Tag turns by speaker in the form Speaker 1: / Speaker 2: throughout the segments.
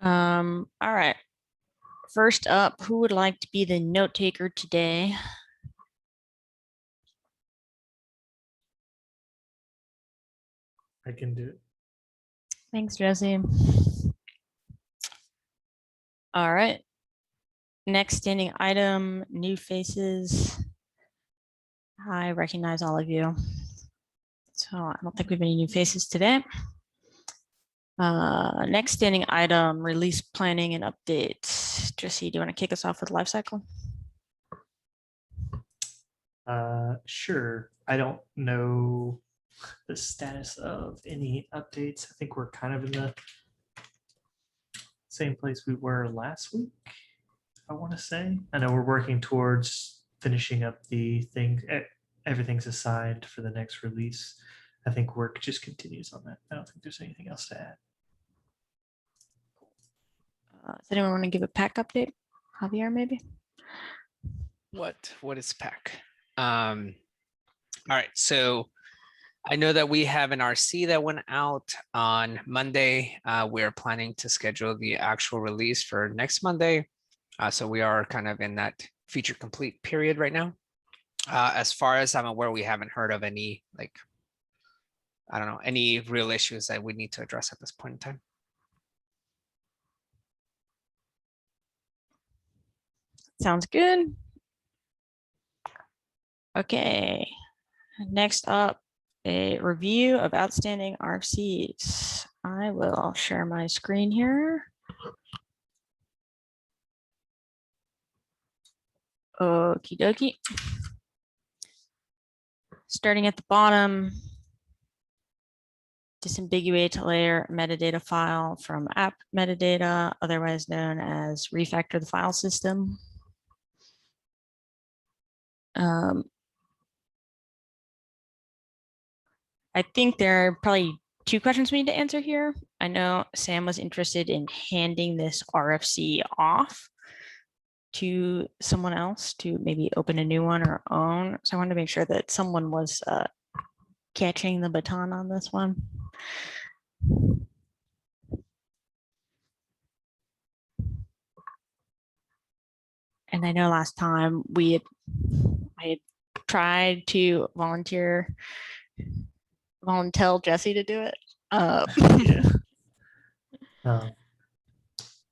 Speaker 1: All right. First up, who would like to be the note taker today?
Speaker 2: I can do it.
Speaker 1: Thanks, Jesse. All right. Next standing item, new faces. I recognize all of you. So I don't think we have any new faces today. Next standing item, release planning and updates. Jesse, do you want to kick us off with lifecycle?
Speaker 2: Sure. I don't know the status of any updates. I think we're kind of in the same place we were last week, I want to say. I know we're working towards finishing up the thing. Everything's assigned for the next release. I think work just continues on that. I don't think there's anything else to add.
Speaker 1: Does anyone want to give a pack update? Javier, maybe?
Speaker 3: What is pack? All right, so I know that we have an RC that went out on Monday. We're planning to schedule the actual release for next Monday. So we are kind of in that feature complete period right now. As far as I'm aware, we haven't heard of any, like, I don't know, any real issues that we need to address at this point in time.
Speaker 1: Sounds good. Okay. Next up, a review of outstanding RFCs. I will share my screen here. Okie dokie. Starting at the bottom, disambiguate layer metadata file from app metadata, otherwise known as refactor the file system. I think there are probably two questions we need to answer here. I know Sam was interested in handing this RFC off to someone else to maybe open a new one or own. So I wanted to make sure that someone was catching the baton on this one. And I know last time I had tried to volunteer Jesse to do it.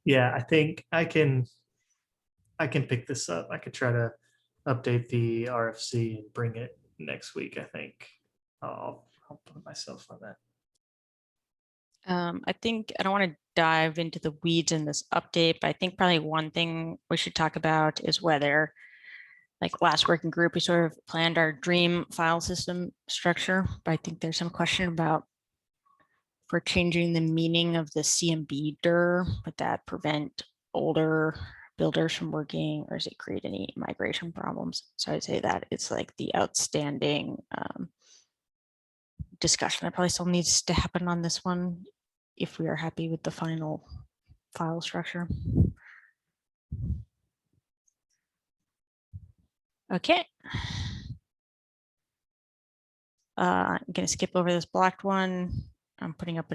Speaker 2: Yeah, I think I can pick this up. I could try to update the RFC and bring it next week. I think I'll put myself on that.
Speaker 1: I think I don't want to dive into the weeds in this update, but I think probably one thing we should talk about is whether, like last working group, we sort of planned our dream file system structure, but I think there's some question about for changing the meaning of the CMB dir, would that prevent older builders from working, or does it create any migration problems? So I'd say that it's like the outstanding discussion that probably still needs to happen on this one if we are happy with the final file structure. Okay. I'm going to skip over this blocked one. I'm putting up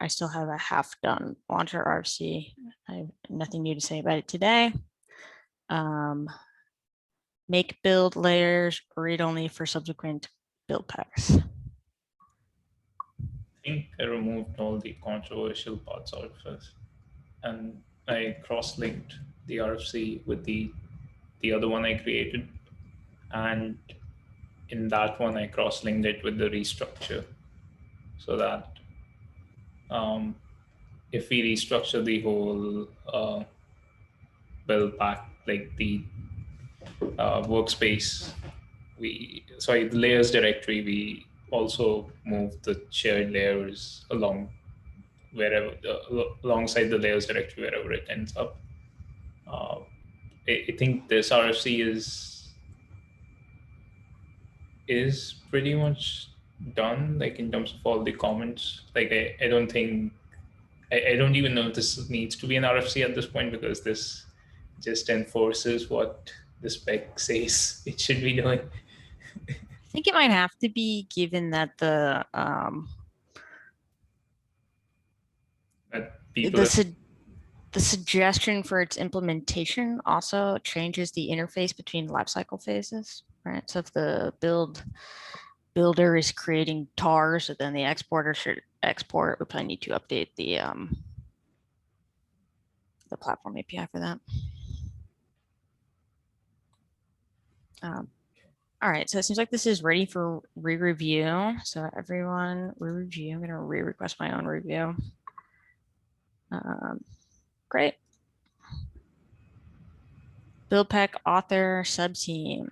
Speaker 1: I still have a half done launcher RFC. I have nothing new to say about it today. Make build layers read only for subsequent build packs.
Speaker 4: I think I removed all the controversial parts out of it, and I cross-linked the RFC with the other one I created, and in that one I cross-linked it with the restructure, so that if we restructure the whole build pack, like the workspace, the layers directory, we also move the shared layers along wherever alongside the layers directory wherever it ends up. I think this RFC is pretty much done, like in terms of all the comments. Like I don't think I don't even know if this needs to be an RFC at this point, because this just enforces what the spec says it should be doing.
Speaker 1: I think it might have to be, given that the
Speaker 4: people.
Speaker 1: The suggestion for its implementation also changes the interface between lifecycle phases, right? So if the builder is creating tars, so then the exporter should export. We probably need to update the platform API for that. All right, so it seems like this is ready for re-review. So everyone, re-review. I'm gonna re-request my own review. Great. Buildpack author subteam.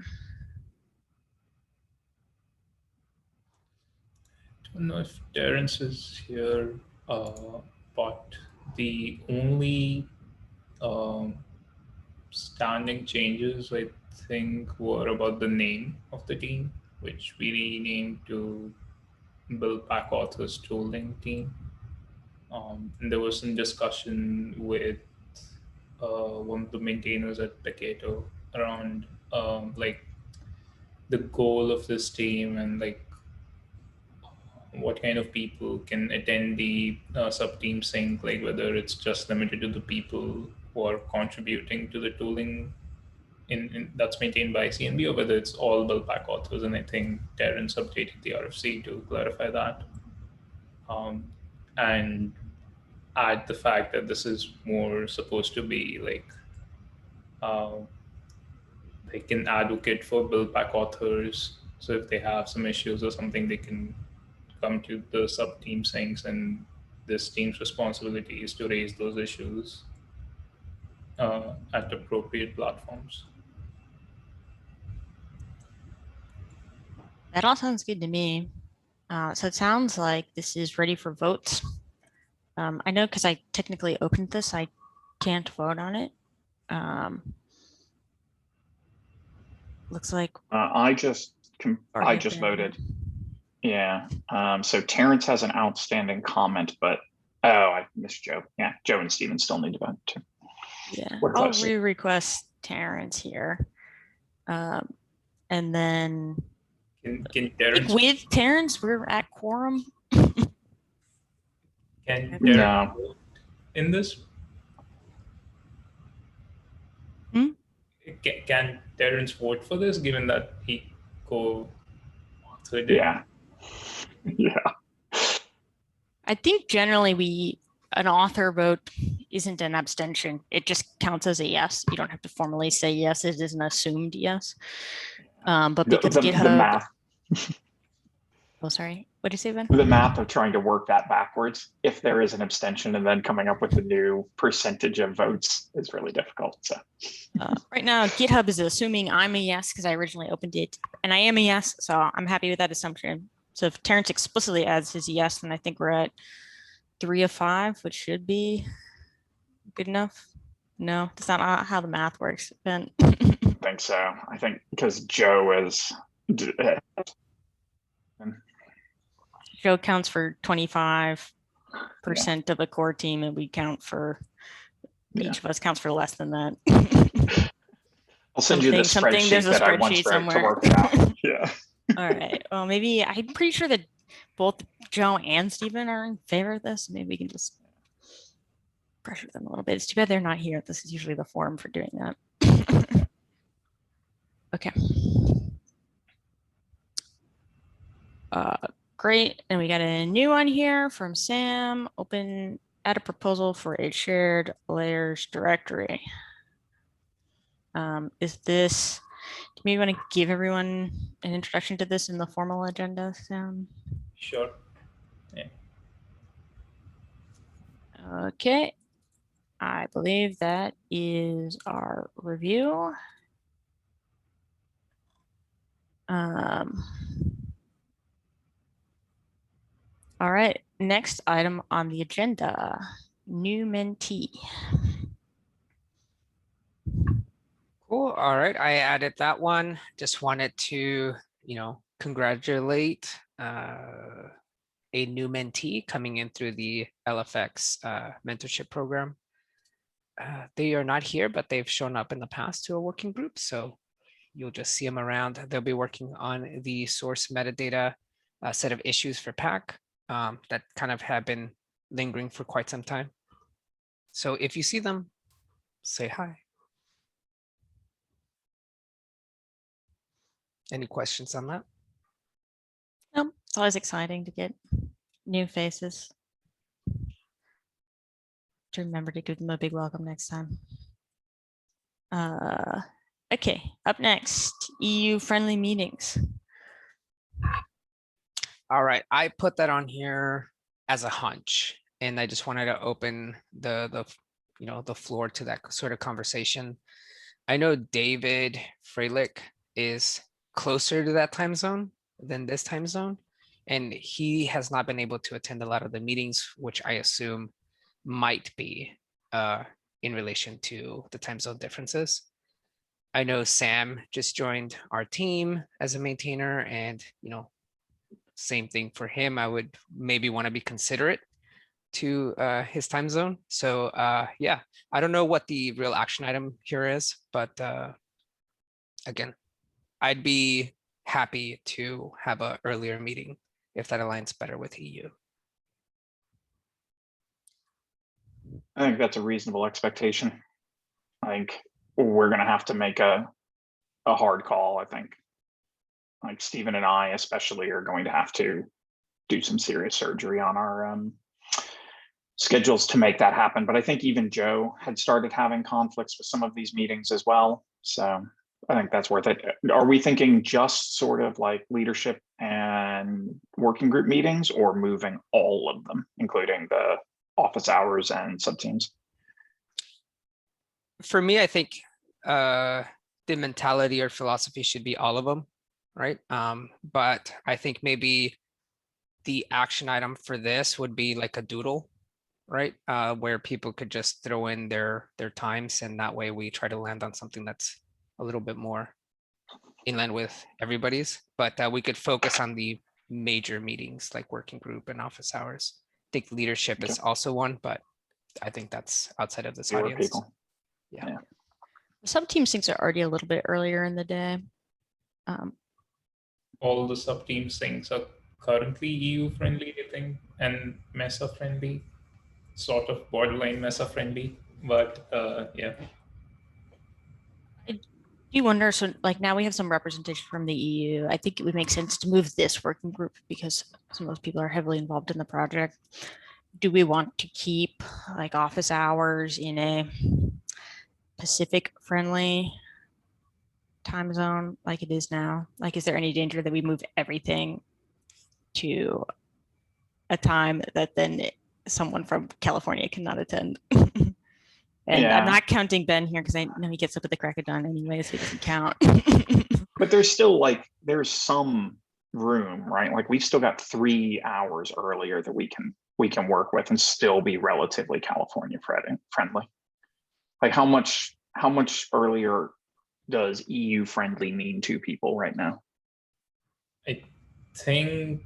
Speaker 4: I don't know if Terrence is here, but the only standing changes I think were about the name of the team, which we renamed to Buildpack Authors Tooling Team. And there was some discussion with one of the maintainers at Paketo around like the goal of this team and like what kind of people can attend the sub-team sync, like whether it's just limited to the people who are contributing to the tooling that's maintained by CNB, or whether it's all Buildpack authors. And I think Terrence updated the RFC to clarify that. And add the fact that this is more supposed to be like an advocate for Buildpack authors. So if they have some issues or something, they can come to the sub-team syncs, and this team's responsibility is to raise those issues at appropriate platforms.
Speaker 1: That all sounds good to me. So it sounds like this is ready for votes. I know because I technically opened this, I can't vote on it. Looks like
Speaker 5: I just voted. Yeah. So Terrence has an outstanding comment, but I missed Joe. Yeah, Joe and Steven still need to vote too.
Speaker 1: Yeah, I'll re-request Terrence here. And then
Speaker 4: can Terrence
Speaker 1: with Terrence, we're at quorum.
Speaker 4: Can Terrence vote in this? Can Terrence vote for this, given that he co-authored it?
Speaker 5: Yeah. Yeah.
Speaker 1: I think generally an author vote isn't an abstention. It just counts as a yes. You don't have to formally say yes. It is an assumed yes. But because GitHub.
Speaker 5: The math.
Speaker 1: Oh, sorry. What did you say, Ben?
Speaker 5: The math of trying to work that backwards, if there is an abstention and then coming up with the new percentage of votes is really difficult. So
Speaker 1: right now, GitHub is assuming I'm a yes because I originally opened it, and I am a yes. So I'm happy with that assumption. So if Terrence explicitly adds his yes, then I think we're at 3 of 5, which should be good enough. No, that's not how the math works, Ben.
Speaker 5: I think so. I think because Joe is.
Speaker 1: Joe counts for 25% of a core team, and we count for each of us counts for less than that.
Speaker 5: I'll send you the spreadsheet
Speaker 1: there's a
Speaker 5: that I
Speaker 1: spreadsheet
Speaker 5: once wrote
Speaker 1: somewhere.
Speaker 5: to work it out. Yeah.
Speaker 1: All right. Well, maybe I'm pretty sure that both Joe and Steven are in favor of this. Maybe we can just pressure them a little bit. It's too bad they're not here. This is usually the forum for doing that. Okay. Great. And we got a new one here from Sam. Add a proposal for a shared layers directory. Is this, do you maybe want to give everyone an introduction to this in the formal agenda, Sam?
Speaker 4: Sure. Yeah.
Speaker 1: Okay. I believe that is our review. All right, next item on the agenda, new Mentee.
Speaker 3: Cool. All right, I added that one. Just wanted to, congratulate a new mentee coming in through the LFX mentorship program. They are not here, but they've shown up in the past to a working group, so you'll just see them around. They'll be working on the source metadata set of issues for PAC that kind of have been lingering for quite some time. So if you see them, say hi. Any questions on that?
Speaker 1: It's always exciting to get new faces. To remember to give them a big welcome next time. Okay, up next, EU friendly meetings.
Speaker 3: All right, I put that on here as a hunch, and I just wanted to open the floor to that sort of conversation. I know David Freilich is closer to that time zone than this time zone, and he has not been able to attend a lot of the meetings, which I assume might be in relation to the time zone differences. I know Sam just joined our team as a maintainer, and same thing for him. I would maybe want to be considerate to his time zone. So yeah, I don't know what the real action item here is, but again, I'd be happy to have an earlier meeting if that aligns better with EU.
Speaker 5: I think that's a reasonable expectation. I think we're going to have to make a hard call. I think like Stephen and I especially are going to have to do some serious surgery on our schedules to make that happen. But I think even Joe had started having conflicts with some of these meetings as well. So I think that's worth it. Are we thinking just sort of like leadership and working group meetings, or moving all of them, including the office hours and sub teams?
Speaker 3: For me, I think the mentality or philosophy should be all of them, right? But I think maybe the action item for this would be like a doodle, right? Where people could just throw in their times, and that way we try to land on something that's a little bit more in line with everybody's, but we could focus on the major meetings like working group and office hours. I think leadership is also one, but I think that's outside of this
Speaker 5: Fewer
Speaker 3: audience.
Speaker 5: people.
Speaker 3: Yeah.
Speaker 1: Some teams things are already a little bit earlier in the day.
Speaker 4: All the sub teams things are currently EU friendly, I think, and Mesa friendly, sort of borderline Mesa friendly, but yeah.
Speaker 1: You wonder, so like now we have some representation from the EU. I think it would make sense to move this working group because some of those people are heavily involved in the project. Do we want to keep like office hours in a Pacific friendly time zone like it is now? Like, is there any danger that we move everything to a time that then someone from California cannot attend? And
Speaker 5: Yeah.
Speaker 1: I'm not counting Ben here because I know he gets up at the crack of dawn anyway, so he doesn't count.
Speaker 5: But there's still like, there's some room, right? Like we've still got 3 hours earlier that we can work with and still be relatively California friendly. Like how much earlier does EU friendly mean to people right now?
Speaker 4: I think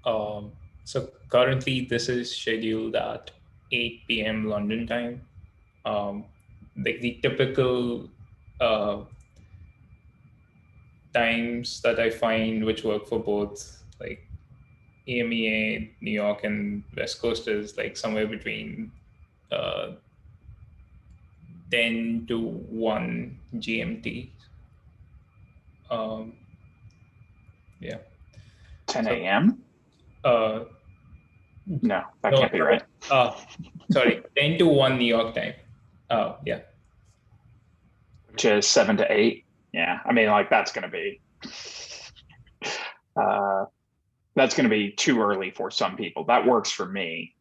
Speaker 4: so. Currently, this is scheduled at 8 p.m. London time. Like the typical times that I find which work for both like EMEA, New York, and West Coast is like somewhere between 10 to 1 GMT. Yeah.
Speaker 5: 10 a.m.? No, that can't be right.
Speaker 4: Sorry, 10 to 1 New York time. Yeah.
Speaker 5: Which is 7 to 8. Yeah, I mean, like that's going to be too early for some people. That works for me.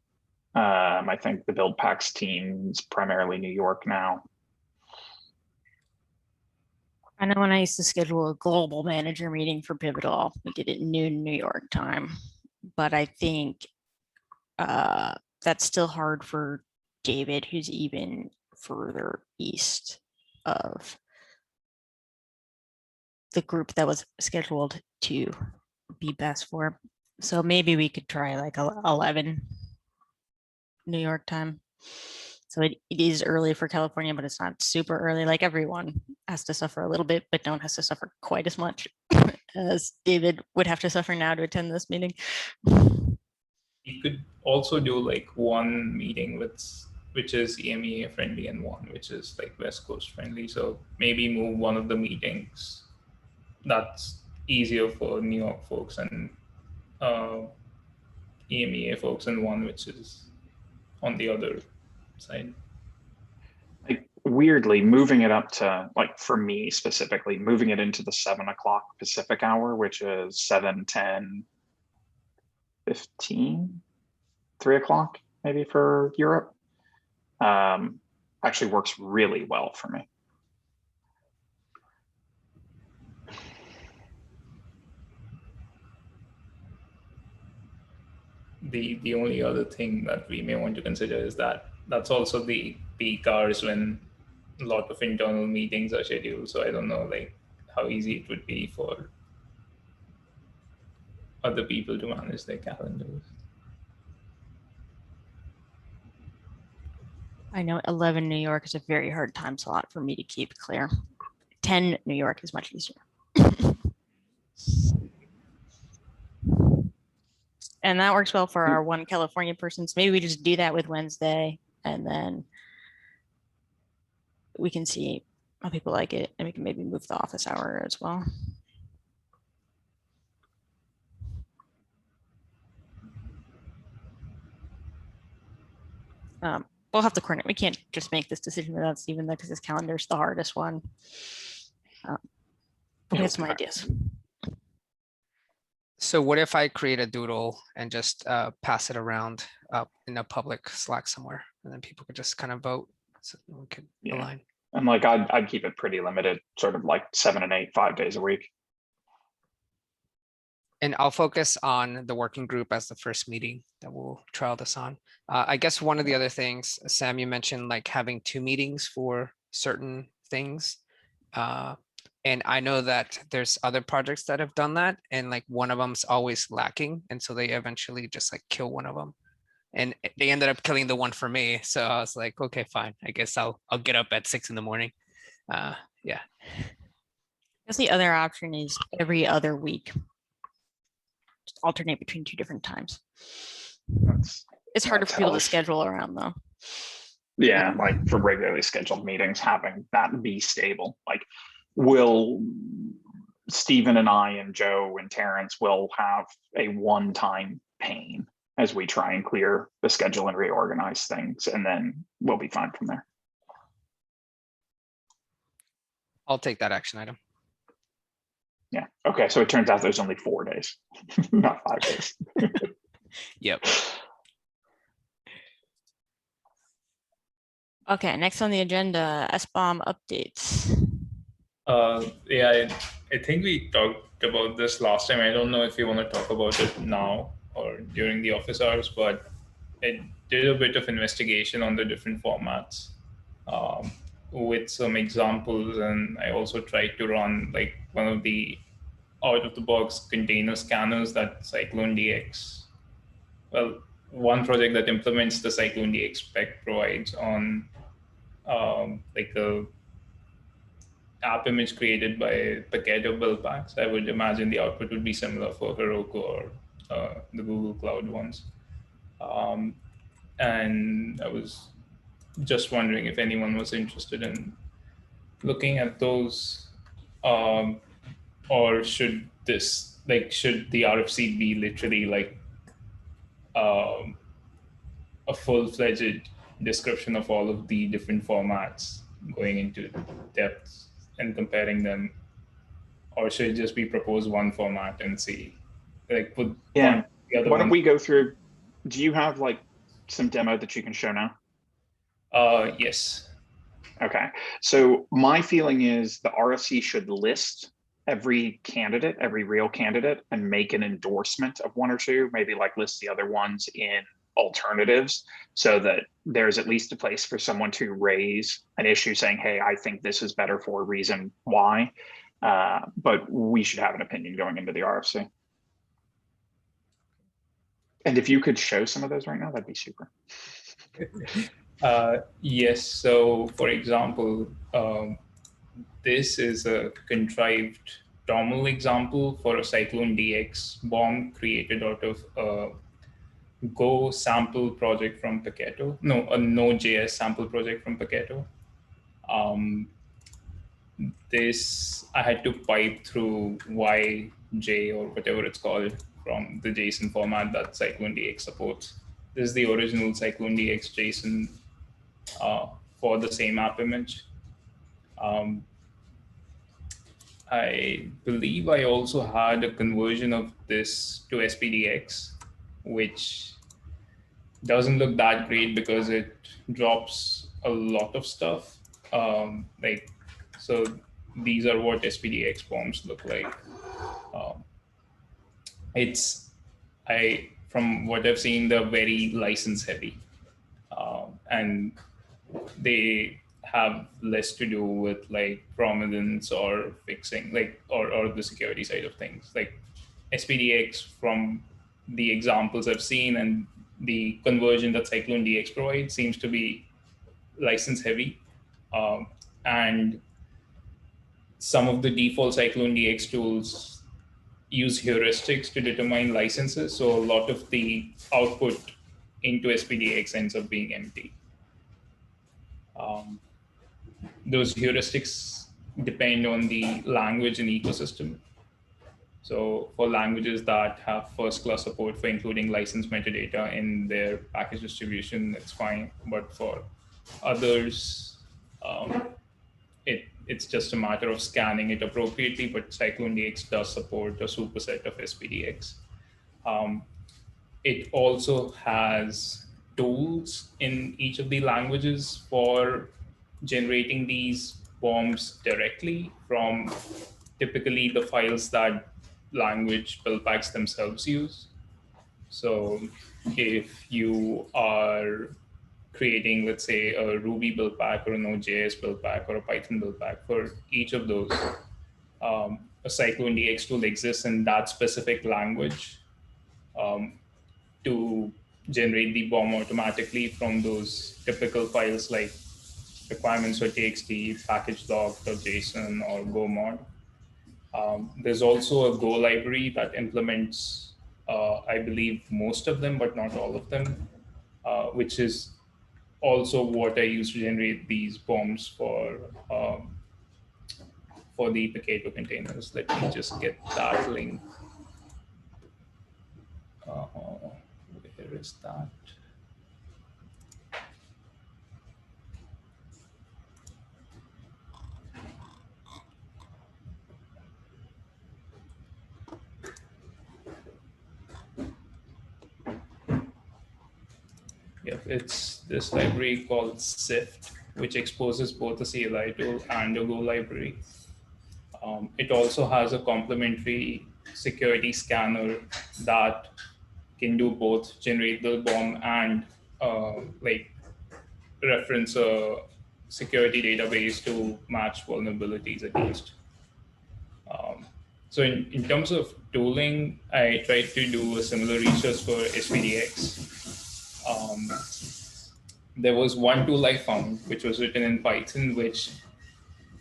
Speaker 5: I think the Buildpacks team's primarily New York now.
Speaker 1: I know when I used to schedule a global manager meeting for Pivotal, we did it noon New York time, but I think that's still hard for David, who's even further east of the group that was scheduled to be best for. So maybe we could try like 11 New York time. So it is early for California, but it's not super early. Like everyone has to suffer a little bit, but don't have to suffer quite as much as David would have to suffer now to attend this meeting.
Speaker 4: You could also do like one meeting with which is EMEA friendly, and one which is like West Coast friendly. So maybe move one of the meetings that's easier for New York folks and EMEA folks, and one which is on the other side.
Speaker 5: Like, weirdly, moving it up to, like, for me specifically, moving it into the 7 o'clock Pacific hour, which is 7, 10, 15, 3 o'clock maybe for Europe, actually works really well for me.
Speaker 4: The only other thing that we may want to consider is that that's also the peak hours when a lot of internal meetings are scheduled. So I don't know like how easy it would be for other people to manage their calendars.
Speaker 1: I know 11 New York is a very hard time slot for me to keep clear. 10 New York is much easier. And that works well for our one California person. So maybe we just do that with Wednesday, and then we can see how people like it, and we can maybe move the office hour as well. We'll have to coordinate. We can't just make this decision without Stephen, though, because his calendar is the hardest one. We have some ideas.
Speaker 3: So what if I create a doodle and just pass it around in a public Slack somewhere, and then people could just kind of vote, so we could align.
Speaker 5: And like, I'd keep it pretty limited, sort of like 7 and 8, 5 days a week.
Speaker 3: And I'll focus on the working group as the first meeting that we'll trial this on. I guess one of the other things, Sam, you mentioned like having 2 meetings for certain things. And I know that there's other projects that have done that, and like one of them's always lacking. And so they eventually just like kill one of them. And they ended up killing the one for me. So I was like, okay, fine. I guess I'll get up at 6 in the morning. Yeah.
Speaker 1: I guess the other option is every other week. Just alternate between 2 different times. It's harder for people to schedule around, though.
Speaker 5: Yeah, like for regularly scheduled meetings, having that be stable. Like, will Stephen and I and Joe and Terrence will have a one-time pain as we try and clear the schedule and reorganize things, and then we'll be fine from there.
Speaker 3: I'll take that action item.
Speaker 5: Yeah. Okay. So it turns out there's only 4 days, not 5 days.
Speaker 3: Yep.
Speaker 1: Okay, next on the agenda, SBOM updates.
Speaker 4: Yeah, I think we talked about this last time. I don't know if you want to talk about it now or during the office hours, but I did a bit of investigation on the different formats with some examples, and I also tried to run like one of the out-of-the-box container scanners that Cyclone DX. Well, one project that implements the Cyclone DX spec provides on like a app image created by Packet of Buildpacks. I would imagine the output would be similar for Heroku or the Google Cloud ones. And I was just wondering if anyone was interested in looking at those, or should this, like, should the RFC be literally like a full-fledged description of all of the different formats, going into depth and comparing them, or should it just be propose one format and see, like, put one, the other
Speaker 5: Why don't
Speaker 4: one?
Speaker 5: we go through? Do you have like some demo that you can show now?
Speaker 4: Yes.
Speaker 5: Okay. So my feeling is the RFC should list every candidate, every real candidate, and make an endorsement of 1 or 2, maybe like list the other ones in alternatives, so that there's at least a place for someone to raise an issue saying, hey, I think this is better for a reason why. But we should have an opinion going into the RFC. And if you could show some of those right now, that'd be super.
Speaker 4: Yes. So, for example, this is a contrived TOML example for a Cyclone DX bomb created out of Go sample project from Paketo. No, a Node.js sample project from Paketo. This I had to pipe through YJ or whatever it's called from the JSON format that CycloneDX supports. This is the original CycloneDX JSON for the same app image. I believe I also had a conversion of this to SPDX, which doesn't look that great because it drops a lot of stuff. So these are what SPDX forms look like. From what I've seen, they're very license heavy, and they have less to do with like prominence or fixing, or the security side of things. Like SPDX, from the examples I've seen and the conversion that CycloneDX provides, seems to be license heavy, and some of the default CycloneDX tools use heuristics to determine licenses. So a lot of the output into SPDX ends up being empty. Those heuristics depend on the language and ecosystem. So for languages that have first-class support for including license metadata in their package distribution, it's fine. But for others, it's just a matter of scanning it appropriately. But CycloneDX does support a superset of SPDX. It also has tools in each of the languages for generating these bombs directly from typically the files that language Buildpacks themselves use. So if you are creating, let's say, a Ruby Buildpack or a Node.js Buildpack or a Python Buildpack, for each of those, a CycloneDX tool exists in that specific language to generate the bomb automatically from those typical files like requirements.txt, package.json, or Go mod. There's also a Go library that implements, I believe, most of them, but not all of them, which is also what I use to generate these bombs for the Paketo containers. Let me just get that link. Where is that? Yep, it's this library called Sift, which exposes both a CLI tool and a Go library. It also has a complementary security scanner that can do both generate the bomb and like reference a security database to match vulnerabilities against. So in terms of tooling, I tried to do a similar research for SPDX. There was one tool I found, which was written in Python, which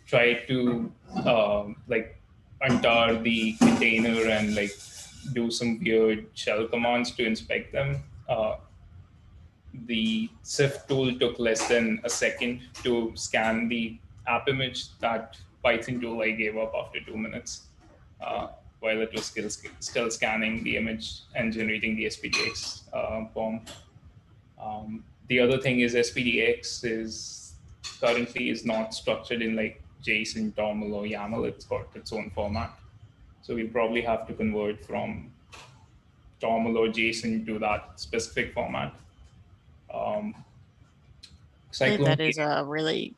Speaker 4: tried to like untar the container and like do some weird shell commands to inspect them. The Sift tool took less than a second to scan the app image. That Python tool I gave up after 2 minutes, while it was still scanning the image and generating the SPDX bomb. The other thing is SPDX currently is not structured in like JSON, TOML, or YAML. It's got its own format. So we probably have to convert from TOML or JSON to that specific format.
Speaker 1: I think that is a really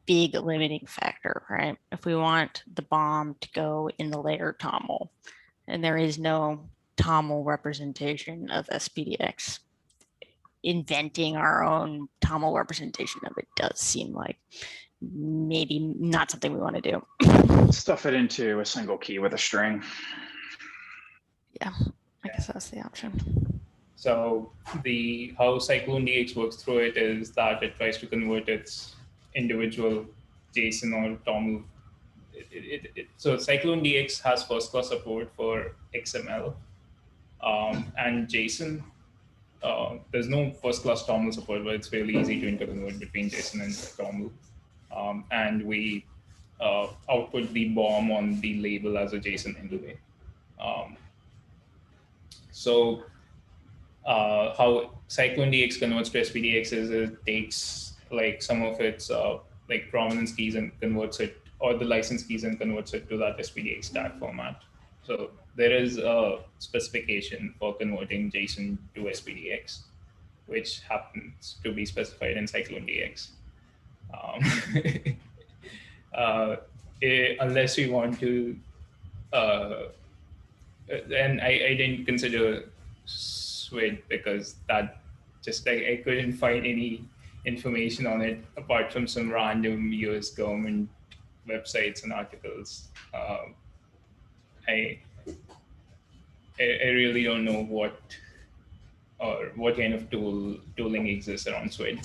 Speaker 1: big limiting factor, right? If we want the bomb to go in the layer TOML, and there is no TOML representation of SPDX, inventing our own TOML representation of it does seem like maybe not something we want to do.
Speaker 5: Stuff it into a single key with a string.
Speaker 1: Yeah, I guess that's the option.
Speaker 4: So how CycloneDX works through it is that it tries to convert its individual JSON or TOML. So CycloneDX has first-class support for XML. And JSON. There's no first-class TOML support, but it's really easy to interconvert between JSON and TOML. And we output the BOM on the label as a JSON anyway. So how CycloneDX converts to SPDX is it takes like some of its like provenance keys and converts it, or the license keys and converts it to that SPDX tag format. So there is a specification for converting JSON to SPDX, which happens to be specified in CycloneDX. Unless we want to, and I didn't consider SWID because that just I couldn't find any information on it apart from some random US government websites and articles. I really don't know what kind of tooling exists around SWID.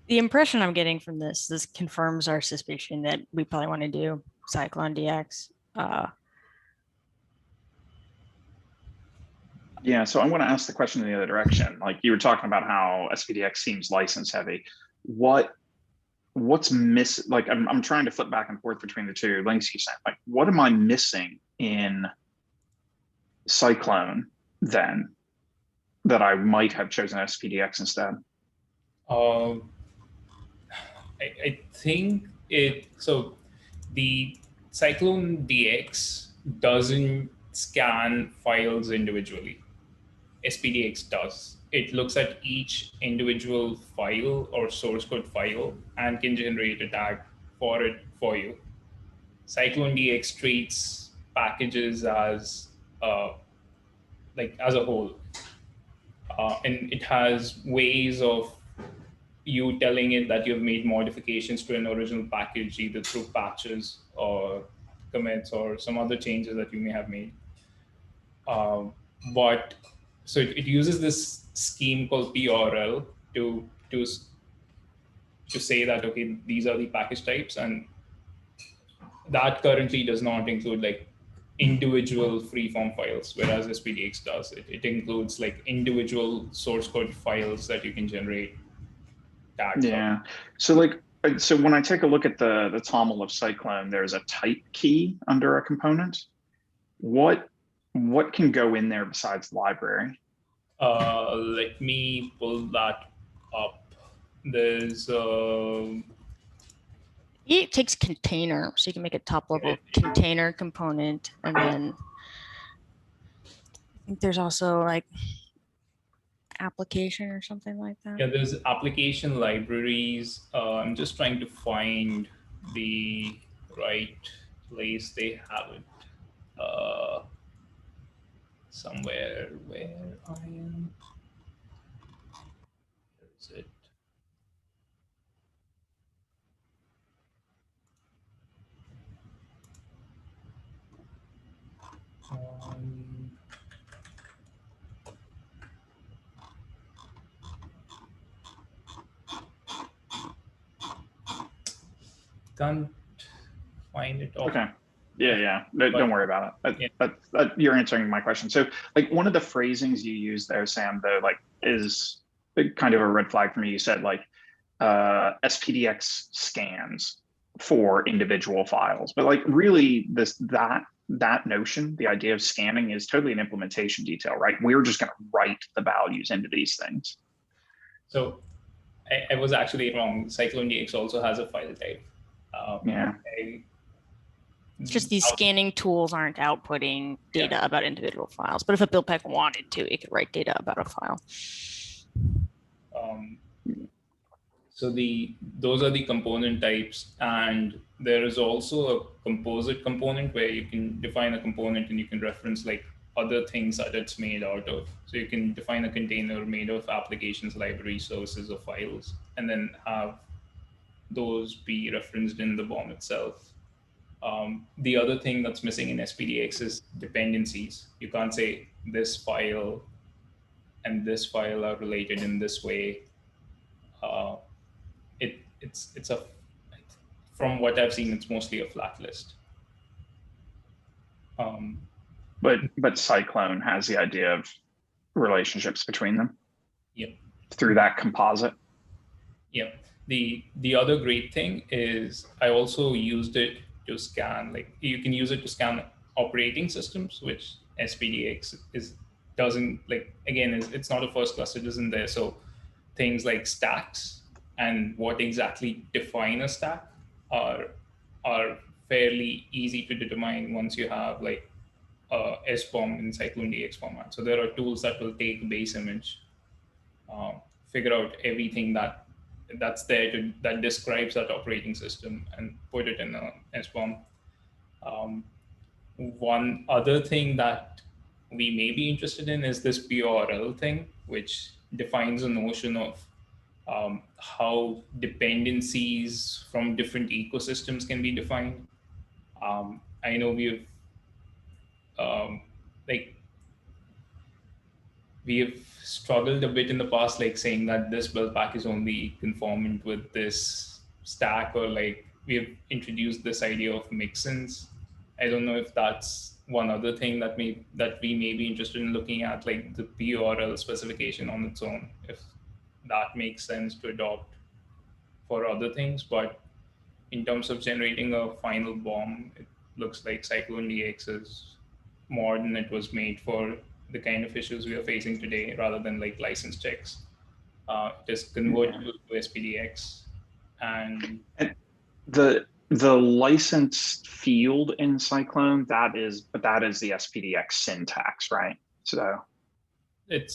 Speaker 1: The impression I'm getting from this confirms our suspicion that we probably want to do Cyclone DX.
Speaker 5: Yeah, so I want to ask the question in the other direction. Like you were talking about how SPDX seems license heavy. What's missing? Like I'm trying to flip back and forth between the two links you sent. Like what am I missing in Cyclone then that I might have chosen SPDX instead?
Speaker 4: I think so the Cyclone DX doesn't scan files individually. SPDX does. It looks at each individual file or source code file and can generate a tag for it for you. Cyclone DX treats packages as like as a whole, and it has ways of you telling it that you've made modifications to an original package, either through patches or commits or some other changes that you may have made. But so it uses this scheme called PRL to say that, okay, these are the package types, and that currently does not include like individual freeform files, whereas SPDX does. It includes like individual source code files that you can generate tags.
Speaker 5: Yeah. So like, so when I take a look at the TOML of Cyclone, there's a type key under a component. What can go in there besides library?
Speaker 4: Let me pull that up. There's
Speaker 1: It takes container, so you can make a top level container component, and then I think there's also like application or something like that.
Speaker 4: yeah, there's application libraries. I'm just trying to find the right place. They have it somewhere where I am. Where is it? Can't find it.
Speaker 5: Okay. Yeah. Don't worry about it.
Speaker 4: Yeah.
Speaker 5: You're answering my question. So like one of the phrasings you use there, Sam, though, like is kind of a red flag for me. You said like SPDX scans for individual files, but like really that notion, the idea of scanning is totally an implementation detail, right? We're just going to write the values into these things.
Speaker 4: So I was actually wrong. Cyclone DX also has a file type.
Speaker 5: Yeah.
Speaker 1: It's just these scanning tools aren't outputting data about individual files, but if a Buildpack wanted to, it could write data about a file.
Speaker 4: So those are the component types, and there is also a composite component where you can define a component and you can reference like other things that it's made out of. So you can define a container made of applications, libraries, services, or files, and then have those be referenced in the BOM itself. The other thing that's missing in SPDX is dependencies. You can't say this file and this file are related in this way. It's from what I've seen, it's mostly a flat list.
Speaker 5: But Cyclone has the idea of relationships between them.
Speaker 4: Yep.
Speaker 5: Through that composite.
Speaker 4: Yeah. The other great thing is I also used it to scan, like you can use it to scan operating systems, which SPDX doesn't, like, again, it's not a first class citizen there. So things like stacks and what exactly define a stack are fairly easy to determine once you have like SBOM in Cyclone DX format. So there are tools that will take a base image, figure out everything that's there that describes that operating system and put it in a SBOM. One other thing that we may be interested in is this PORL thing, which defines a notion of how dependencies from different ecosystems can be defined. I know we've like we have struggled a bit in the past, like saying that this build pack is only conformant with this stack, or like we have introduced this idea of mixins. I don't know if that's one other thing that we may be interested in looking at, like the PORL specification on its own, if that makes sense to adopt for other things. But in terms of generating a final bomb, it looks like Cyclone DX is more than it was made for the kind of issues we are facing today, rather than like license checks. It is convertible to SPDX, and
Speaker 5: the licensed field in Cyclone, that is the SPDX syntax, right? So
Speaker 4: it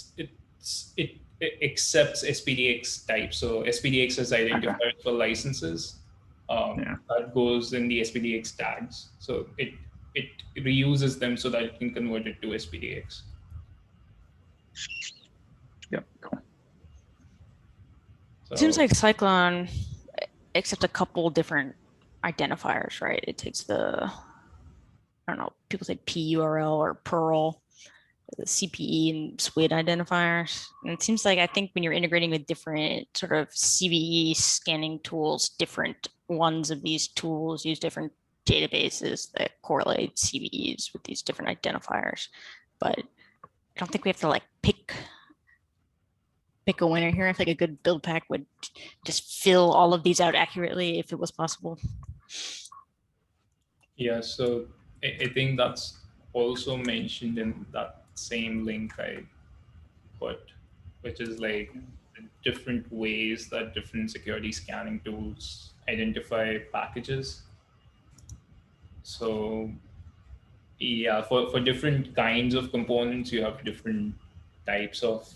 Speaker 4: accepts SPDX type. So SPDX is identified for licenses. That goes in the SPDX tags. So it reuses them so that it can convert it to SPDX.
Speaker 5: Yep, cool.
Speaker 4: So,
Speaker 1: Seems like Cyclone accepts a couple different identifiers, right? It takes the, I don't know, people say PURL or Perl, the CPE and SWID identifiers. And it seems like, I think when you're integrating with different sort of CVE scanning tools, different ones of these tools use different databases that correlate CVEs with these different identifiers. But I don't think we have to like pick a winner here. I think a good build pack would just fill all of these out accurately if it was possible.
Speaker 4: yeah, so I think that's also mentioned in that same link I put, which is like different ways that different security scanning tools identify packages. So yeah, for different kinds of components, you have different types of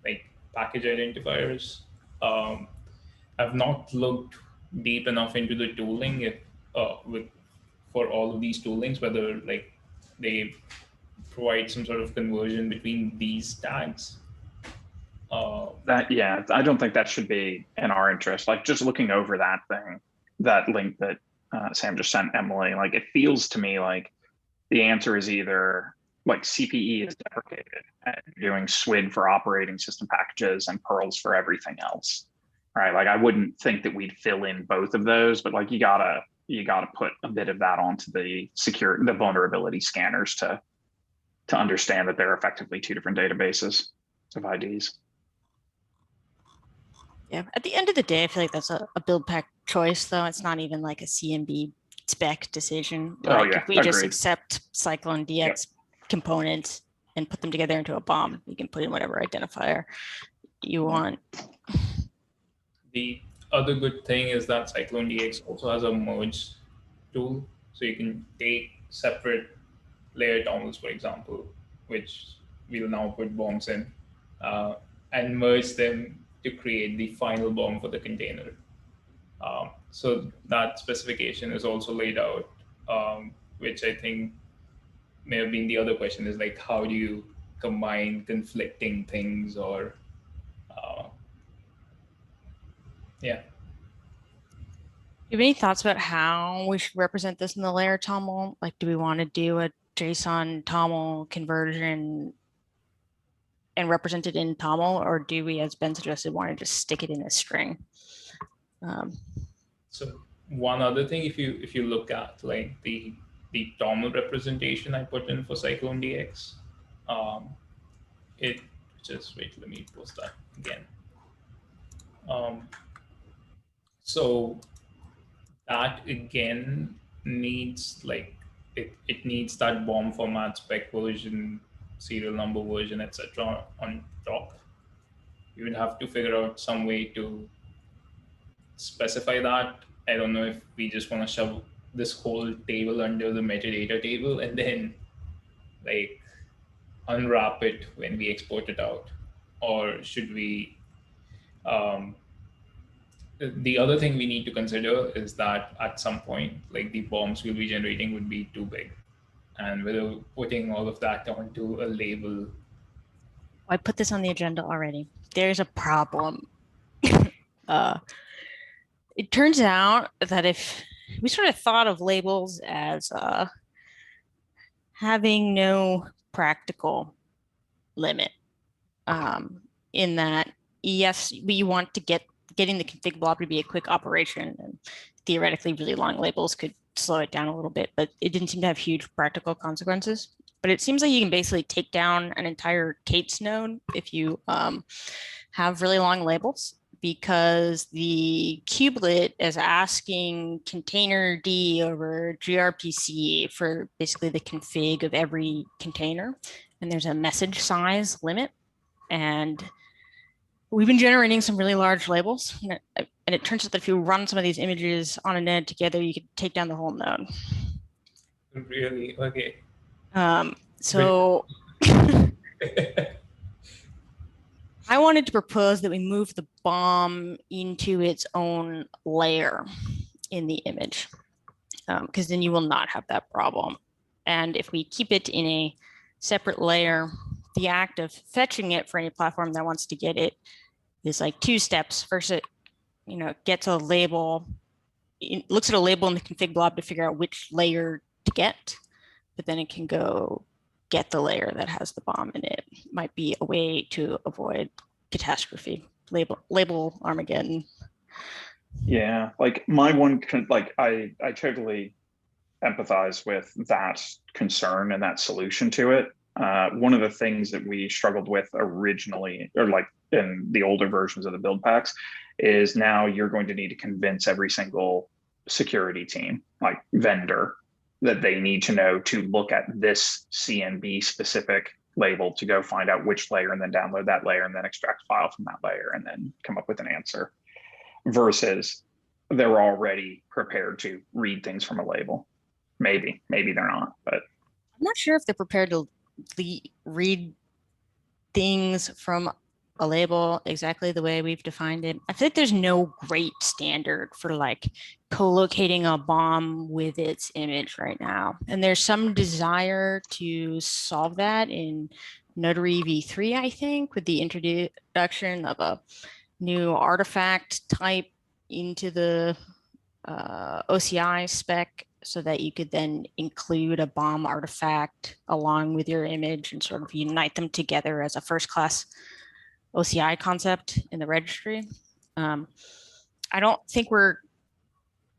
Speaker 4: like package identifiers. I've not looked deep enough into the tooling if for all of these toolings, whether like they provide some sort of conversion between these tags.
Speaker 5: I don't think that should be in our interest. Like just looking over that link that Sam just sent Emily, like it feels to me like the answer is either like CPE is deprecated and doing SWID for operating system packages and Perls for everything else, right? Like I wouldn't think that we'd fill in both of those, but like you gotta put a bit of that onto the vulnerability scanners to understand that they're effectively two different databases of IDs.
Speaker 1: Yeah, at the end of the day, I feel like that's a build pack choice, though. It's not even like a CMB spec decision. Like if we just accept Cyclone DX components and put them together into a bomb, you can put in whatever identifier you want.
Speaker 4: The other good thing is that Cyclone DX also has a merge tool, so you can take separate layer tunnels, for example, which we'll now put bombs in, and merge them to create the final bomb for the container. So that specification is also laid out, which I think may have been the other question, is like, how do you combine conflicting things, or yeah.
Speaker 1: Do you have any thoughts about how we should represent this in the layer toml? Like, do we want to do a JSON toml conversion and represent it in toml, or do we, as Ben suggested, want to just stick it in a string?
Speaker 4: So one other thing, if you look at like the the normal representation I put in for Cyclone DX. It just wait, let me post that again. So that again needs like it needs that bomb format spec version, serial number version, etc. on top. You would have to figure out some way to specify that. I don't know if we just want to shove this whole table under the metadata table and then like unwrap it when we export it out, or should we the other thing we need to consider is that at some point, like the bombs we'll be generating would be too big. And whether putting all of that onto a label.
Speaker 1: I put this on the agenda already. There's a problem. It turns out that if we sort of thought of labels as having no practical limit, in that, yes, we want to getting the config blob to be a quick operation, and theoretically really long labels could slow it down a little bit, but it didn't seem to have huge practical consequences. But it seems like you can basically take down an entire Kate's node if you have really long labels, because the kubelet is asking container D over gRPC for basically the config of every container. And there's a message size limit. And we've been generating some really large labels. And it turns out that if you run some of these images on a node together, you could take down the whole node.
Speaker 4: Really? Okay.
Speaker 1: So I wanted to propose that we move the bomb into its own layer in the image, because then you will not have that problem. And if we keep it in a separate layer, the act of fetching it for any platform that wants to get it is like two steps. First, it gets a label, it looks at a label in the config blob to figure out which layer to get, but then it can go get the layer that has the bomb in it. Might be a way to avoid catastrophe, label Armageddon.
Speaker 5: Yeah, like my one, like I totally empathize with that concern and that solution to it. One of the things that we struggled with originally, or like in the older versions of the build packs, is now you're going to need to convince every single security team, like vendor, that they need to know to look at this CNB specific label to go find out which layer and then download that layer and then extract file from that layer and then come up with an answer, versus they're already prepared to read things from a label. Maybe they're not, but
Speaker 1: I'm not sure if they're prepared to read things from a label exactly the way we've defined it. I feel like there's no great standard for like co-locating a bomb with its image right now. And there's some desire to solve that in Notary v3, I think, with the introduction of a new artifact type into the OCI spec, so that you could then include a bomb artifact along with your image and sort of unite them together as a first class OCI concept in the registry. I don't think we're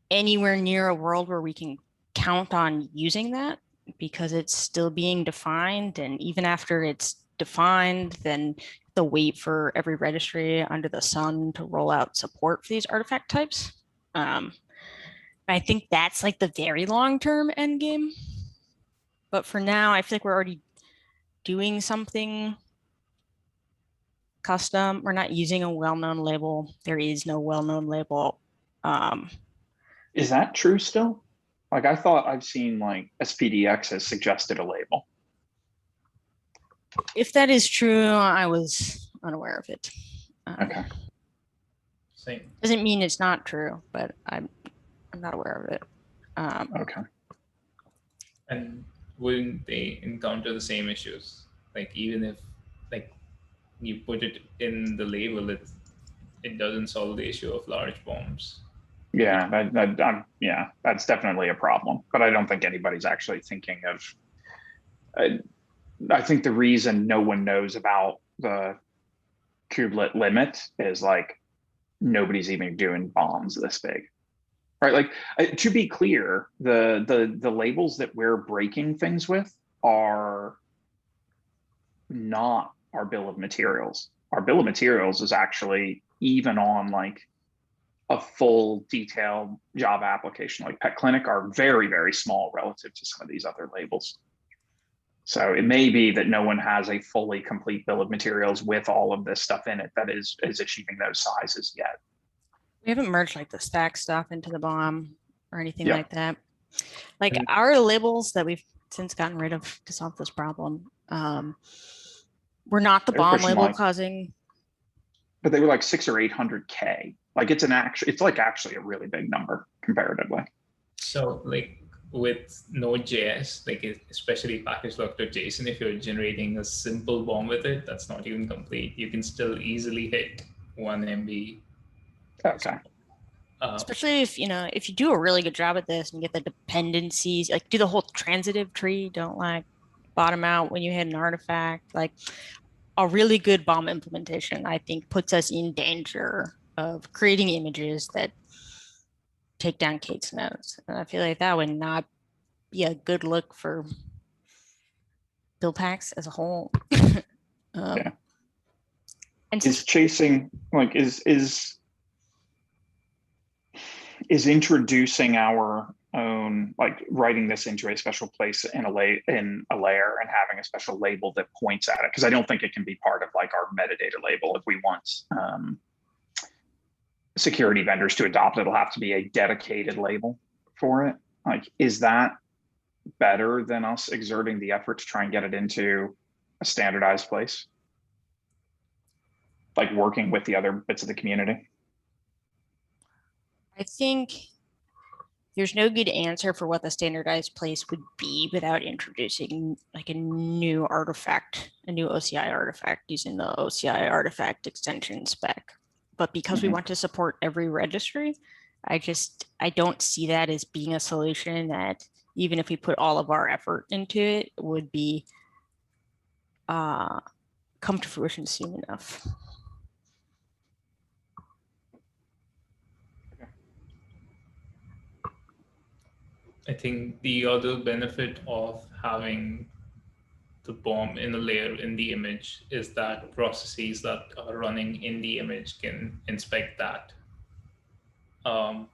Speaker 1: anywhere near a world where we can count on using that, because it's still being defined. And even after it's defined, then the wait for every registry under the sun to roll out support for these artifact types. I think that's like the very long-term end game. But for now, I feel like we're already doing something custom. We're not using a well-known label. There is no well-known label.
Speaker 5: is that true still? Like I thought I've seen like SPDX has suggested a label.
Speaker 1: If that is true, I was unaware of it.
Speaker 5: Okay.
Speaker 4: Same.
Speaker 1: Doesn't mean it's not true, but I'm not aware of it.
Speaker 5: Okay.
Speaker 4: And wouldn't they encounter the same issues? Like even if like you put it in the label, it doesn't solve the issue of large bombs.
Speaker 5: Yeah, yeah, that's definitely a problem. But I don't think anybody's actually thinking of. I think the reason no one knows about the kubelet limit is like nobody's even doing bombs this big. right? Like to be clear, the labels that we're breaking things with are not our bill of materials. Our bill of materials is actually even on like a full detailed Java application like Pet Clinic are very, very small relative to some of these other labels. So it may be that no one has a fully complete bill of materials with all of this stuff in it that is achieving those sizes yet.
Speaker 1: We haven't merged like the stack stuff into the bomb or anything
Speaker 5: Yeah.
Speaker 1: like that. Like
Speaker 4: And-
Speaker 1: our labels that we've since gotten rid of to solve this problem, were not the
Speaker 5: They're
Speaker 1: bomb
Speaker 5: pushing
Speaker 1: label
Speaker 5: like-
Speaker 1: causing.
Speaker 5: But they were like 600 or 800K. Like it's like actually a really big number comparatively.
Speaker 4: So like with Node.js, like especially package lock.json, if you're generating a simple bomb with it, that's not even complete. You can still easily hit 1 MB.
Speaker 5: Okay.
Speaker 1: Especially if, if you do a really good job at this and get the dependencies, like do the whole transitive tree, don't like bottom out when you hit an artifact, like a really good bomb implementation, I think puts us in danger of creating images that take down Kate's nodes. And I feel like that would not be a good look for Buildpacks as a whole.
Speaker 5: Yeah.
Speaker 1: And
Speaker 5: Is chasing like is introducing our own, like writing this into a special place in a layer and having a special label that points at it, because I don't think it can be part of like our metadata label. If we want security vendors to adopt it, it'll have to be a dedicated label for it. Like, is that better than us exerting the effort to try and get it into a standardized place? Like working with the other bits of the community?
Speaker 1: I think there's no good answer for what the standardized place would be without introducing like a new artifact, a new OCI artifact using the OCI artifact extension spec. But because we want to support every registry, I don't see that as being a solution that even if we put all of our effort into it would be come to fruition soon enough.
Speaker 4: I think the other benefit of having the bomb in a layer in the image is that processes that are running in the image can inspect that. And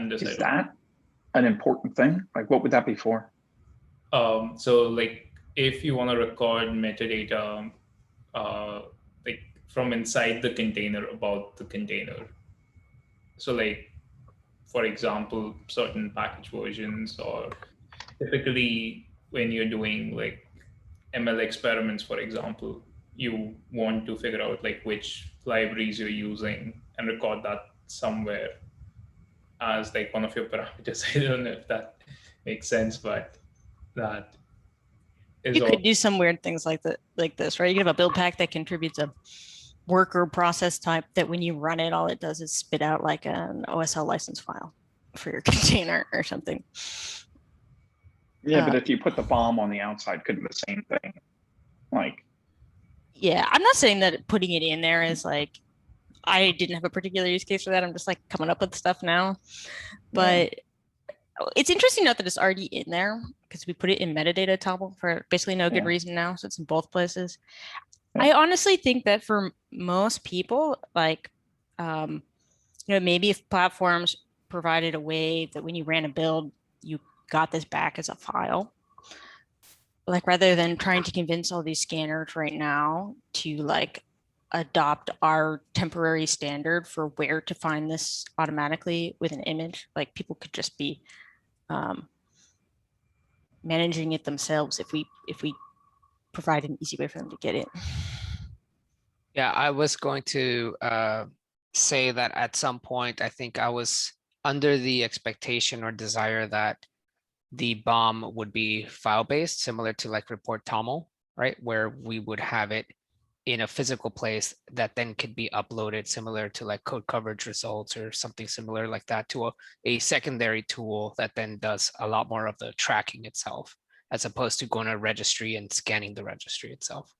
Speaker 4: decide.
Speaker 5: Is that an important thing? Like, what would that be for?
Speaker 4: So like if you want to record metadata like from inside the container about the container. So like, for example, certain package versions, or typically when you're doing like ML experiments, for example, you want to figure out like which libraries you're using and record that somewhere as like one of your parameters. I don't know if that makes sense, but that is
Speaker 1: you could do some weird things like this, right? You could have a build pack that contributes a worker process type that when you run it, all it does is spit out like an OSL license file for your container or something.
Speaker 5: Yeah, but if you put the bomb on the outside, couldn't the same thing? Like,
Speaker 1: yeah, I'm not saying that putting it in there is like, I didn't have a particular use case for that. I'm just like coming up with stuff now. But it's interesting enough that it's already in there because we put it in metadata table for basically no good reason now. So it's in both places. I honestly think that for most people, like, maybe if platforms provided a way that when you ran a build, you got this back as a file, like rather than trying to convince all these scanners right now to like adopt our temporary standard for where to find this automatically with an image, like people could just be managing it themselves if we provide an easy way for them to get it.
Speaker 3: Yeah, I was going to say that at some point, I think I was under the expectation or desire that the bomb would be file-based, similar to like report TOML, right? Where we would have it in a physical place that then could be uploaded, similar to like code coverage results or something similar like that, to a secondary tool that then does a lot more of the tracking itself, as opposed to going to registry and scanning the registry itself.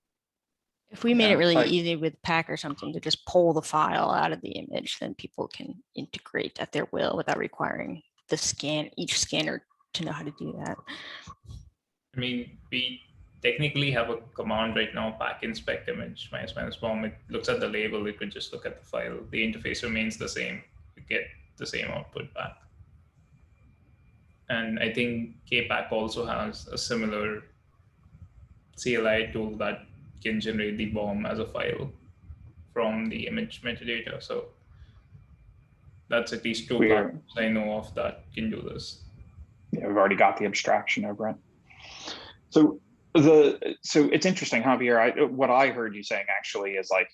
Speaker 1: If we made
Speaker 5: Yeah,
Speaker 1: it really
Speaker 5: like-
Speaker 1: easy with Pack or something to just pull the file out of the image, then people can integrate at their will without requiring each scanner to know how to do that.
Speaker 4: I mean, we technically have a command right now, pack inspect image minus bomb. It looks at the label, it could just look at the file. The interface remains the same. You get the same output back. And I think Kpack also has a similar CLI tool that can generate the bomb as a file from the image metadata. So that's at least two
Speaker 5: We're-
Speaker 4: platforms I know of that can do this.
Speaker 5: Yeah, we've already got the abstraction over it. So it's interesting, Javier. What I heard you saying actually is like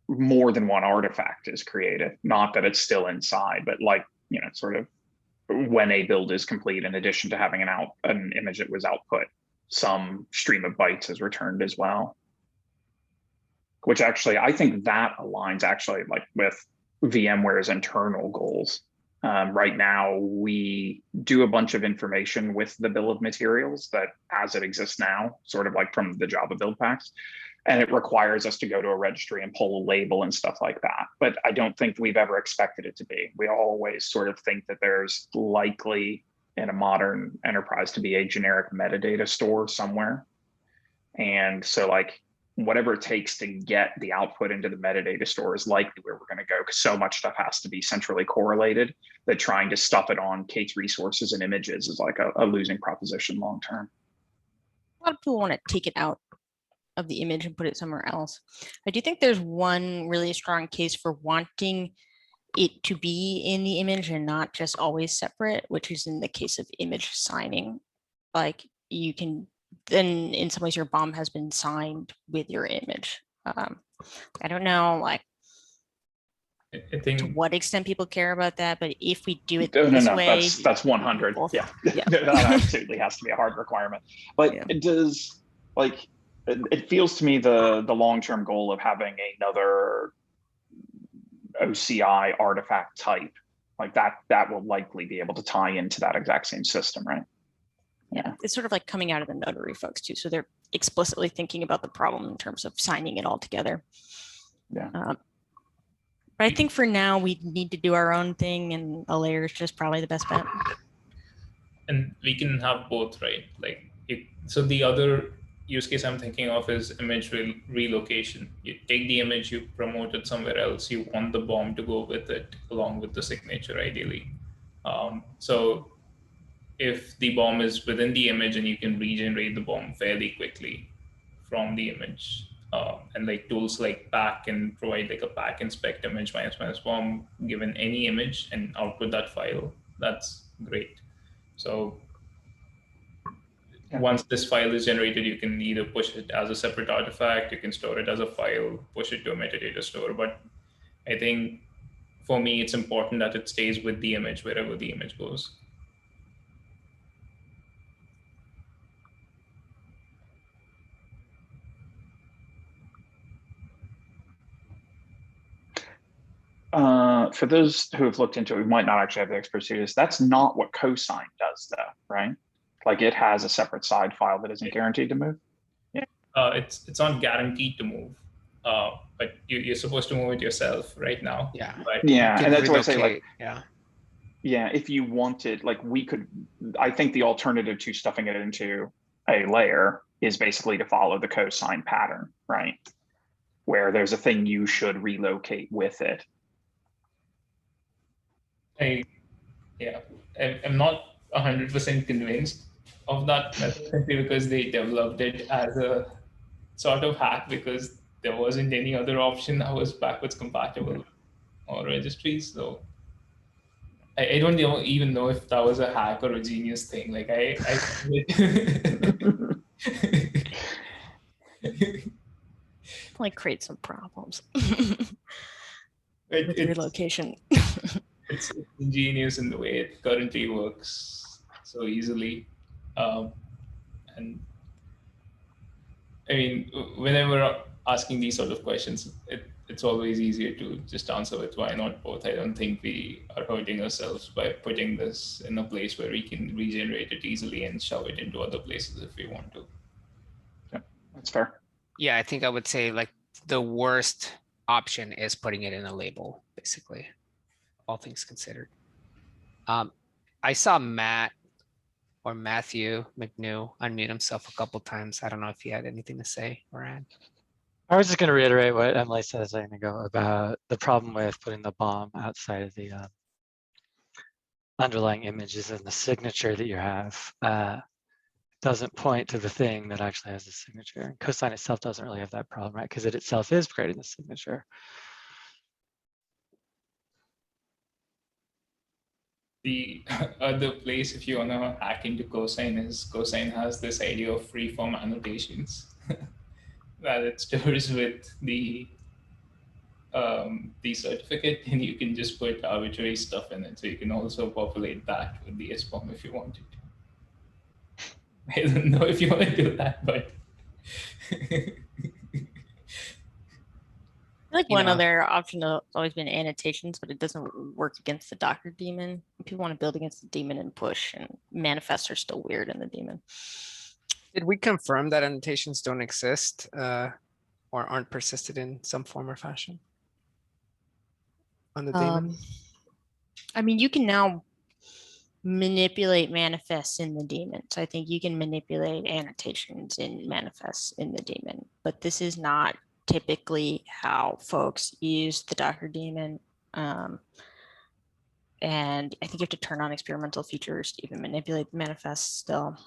Speaker 5: more than one artifact is created. Not that it's still inside, but like, you know, sort of when a build is complete, in addition to having an image that was output, some stream of bytes is returned as well. Which actually, I think that aligns actually like with VMware's internal goals. Right now, we do a bunch of information with the bill of materials that as it exists now, sort of like from the Java Buildpacks, and it requires us to go to a registry and pull a label and stuff like that. But I don't think we've ever expected it to be. We always sort of think that there's likely in a modern enterprise to be a generic metadata store somewhere. And so like, whatever it takes to get the output into the metadata store is likely where we're going to go, because so much stuff has to be centrally correlated that trying to stuff it on Kate's resources and images is like a losing proposition long term.
Speaker 1: A lot of people want to take it out of the image and put it somewhere else. I do think there's one really strong case for wanting it to be in the image and not just always separate, which is in the case of image signing. Like you can then in some ways your bomb has been signed with your image. I don't know like
Speaker 4: I think
Speaker 1: to what extent people care about that, but if we do it
Speaker 5: No,
Speaker 1: this way,
Speaker 5: that's 100.
Speaker 1: both-
Speaker 5: Yeah,
Speaker 1: yeah.
Speaker 5: that absolutely has to be a hard requirement. But
Speaker 1: Yeah.
Speaker 5: it does, like, it feels to me the long-term goal of having another OCI artifact type like that will likely be able to tie into that exact same system, right?
Speaker 1: Yeah, it's sort of like coming out of the notary folks too. So they're explicitly thinking about the problem in terms of signing it all together.
Speaker 5: Yeah.
Speaker 1: But I think for now we need to do our own thing, and a layer is just probably the best bet.
Speaker 4: and we can have both, right? Like, so the other use case I'm thinking of is image relocation. You take the image, you promote it somewhere else, you want the bomb to go with it along with the signature, ideally. So if the bomb is within the image and you can regenerate the bomb fairly quickly from the image, and like tools like Pack can provide like a Pack inspect image minus bomb given any image and output that file, that's great. So once this file is generated, you can either push it as a separate artifact, you can store it as a file, push it to a metadata store. But I think for me, it's important that it stays with the image wherever the image goes.
Speaker 5: For those who have looked into it, we might not actually have the expertise. That's not what cosign does, though, right? Like it has a separate side file that isn't guaranteed to move.
Speaker 4: It's not guaranteed to move, but you're supposed to move it yourself right now.
Speaker 3: Yeah.
Speaker 4: But
Speaker 5: Yeah,
Speaker 3: You
Speaker 5: and
Speaker 3: can
Speaker 5: that's why I say, like,
Speaker 3: relocate, yeah.
Speaker 5: yeah, if you wanted, like, we could. I think the alternative to stuffing it into a layer is basically to follow the cosign pattern, right? Where there's a thing you should relocate with it.
Speaker 4: I'm not 100% convinced of that method simply because they developed it as a sort of hack because there wasn't any other option that was backwards compatible or registries. So I don't even know if that was a hack or a genius thing. Like
Speaker 1: Like create some problems.
Speaker 4: It-
Speaker 1: With
Speaker 4: it's-
Speaker 1: relocation.
Speaker 4: it's ingenious in the way it currently works so easily. And I mean, whenever asking these sort of questions, it's always easier to just answer with why not both. I don't think we are hurting ourselves by putting this in a place where we can regenerate it easily and shove it into other places if we want to.
Speaker 5: That's fair.
Speaker 3: Yeah, I think I would say like the worst option is putting it in a label, basically, all things considered. I saw Matt or Matthew McNew unmute himself a couple times. I don't know if he had anything to say or add.
Speaker 6: I was just going to reiterate what Emily said a second ago about the problem with putting the bomb outside of the underlying images and the signature that you have doesn't point to the thing that actually has the signature. And cosine itself doesn't really have that problem, right? Because it itself is creating the signature.
Speaker 4: The other place, if you want to hack into cosine, is cosine has this idea of freeform annotations that it stores with the certificate, and you can just put arbitrary stuff in it. So you can also populate that with the SBOM if you wanted. I don't know if you want to do that, but
Speaker 1: Like
Speaker 3: You
Speaker 1: one
Speaker 3: know.
Speaker 1: other option has always been annotations, but it doesn't work against the Docker daemon. People want to build against the daemon and push, and manifests are still weird in the daemon.
Speaker 3: Did we confirm that annotations don't exist or aren't persisted in some form or fashion on the daemon?
Speaker 1: I mean, you can now manipulate manifests in the daemon. So I think you can manipulate annotations in manifests in the daemon, but this is not typically how folks use the Docker daemon. And I think you have to turn on experimental features to even manipulate the manifests still.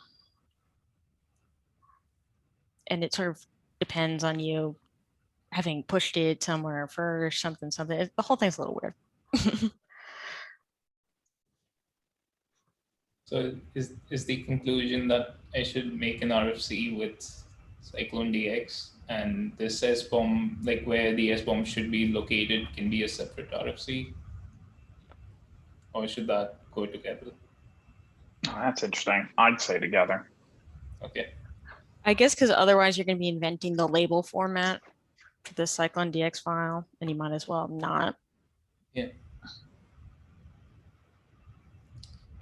Speaker 1: And it sort of depends on you having pushed it somewhere first, something. The whole thing's a little weird.
Speaker 4: so is the conclusion that I should make an RFC with Cyclone DX, and this SBOM, like where the SBOM should be located, can be a separate RFC, or should that go together?
Speaker 5: Oh, that's interesting. I'd say together.
Speaker 4: Okay.
Speaker 1: I guess because otherwise you're going to be inventing the label format for the Cyclone DX file, and you might as well not.
Speaker 4: Yeah.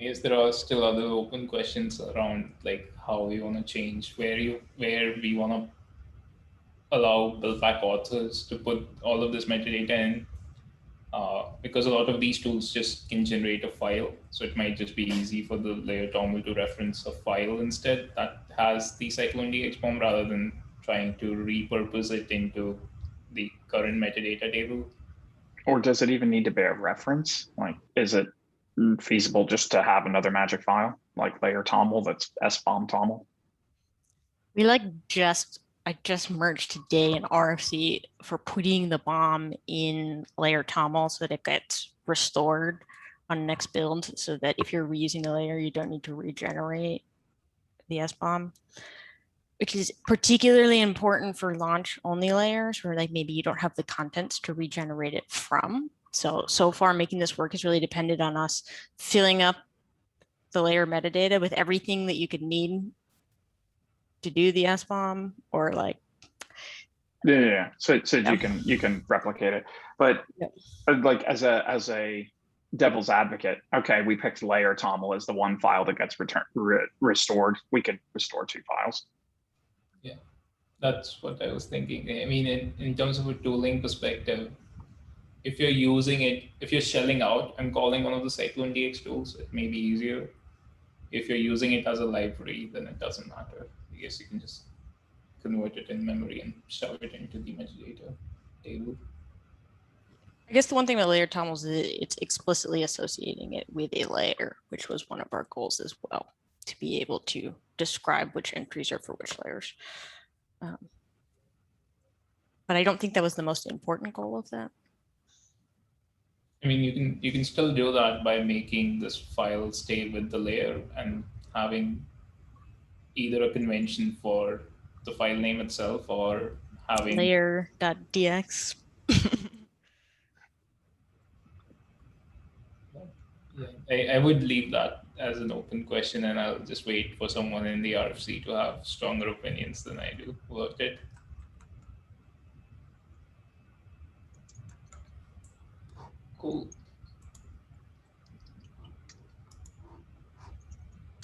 Speaker 4: I guess there are still other open questions around like how we want to change where we want to allow Buildpack authors to put all of this metadata in, because a lot of these tools just can generate a file. So it might just be easy for the layer toml to reference a file instead that has the Cyclone DX bomb rather than trying to repurpose it into the current metadata table.
Speaker 5: Or does it even need to be a reference? Like, is it feasible just to have another magic file like layer toml that's SBOM toml?
Speaker 1: I just merged today an RFC for putting the bomb in layer toml so that it gets restored on next build, so that if you're reusing the layer, you don't need to regenerate the SBOM, which is particularly important for launch only layers where like maybe you don't have the contents to regenerate it from. So far making this work is really dependent on us filling up the layer metadata with everything that you could need to do the SBOM, or like
Speaker 5: Yeah. So
Speaker 1: Yeah.
Speaker 5: you can replicate it, but
Speaker 1: Yep.
Speaker 5: like as a devil's advocate, okay, we picked layer toml as the one file that gets restored. We could restore two files.
Speaker 4: Yeah, that's what I was thinking. I mean, in terms of a tooling perspective, if you're using it, if you're shelling out and calling one of the Cyclone DX tools, it may be easier. If you're using it as a library, then it doesn't matter. I guess you can just convert it in memory and shove it into the metadata table.
Speaker 1: I guess the one thing about layer toml is that it's explicitly associating it with a layer, which was one of our goals as well, to be able to describe which entries are for which layers. But I don't think that was the most important goal of that.
Speaker 4: I mean, you can still do that by making this file stay with the layer and having either a convention for the file name itself or having
Speaker 1: Layer.dx.
Speaker 4: Yeah, I would leave that as an open question, and I'll just wait for someone in the RFC to have stronger opinions than I do about it. Cool.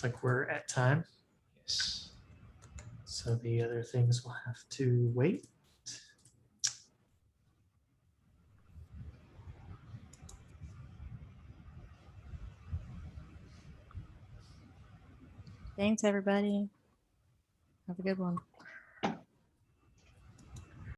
Speaker 2: Like we're at time,
Speaker 4: Yes.
Speaker 2: so the other things will have to wait.
Speaker 1: Thanks, everybody. Have a good one.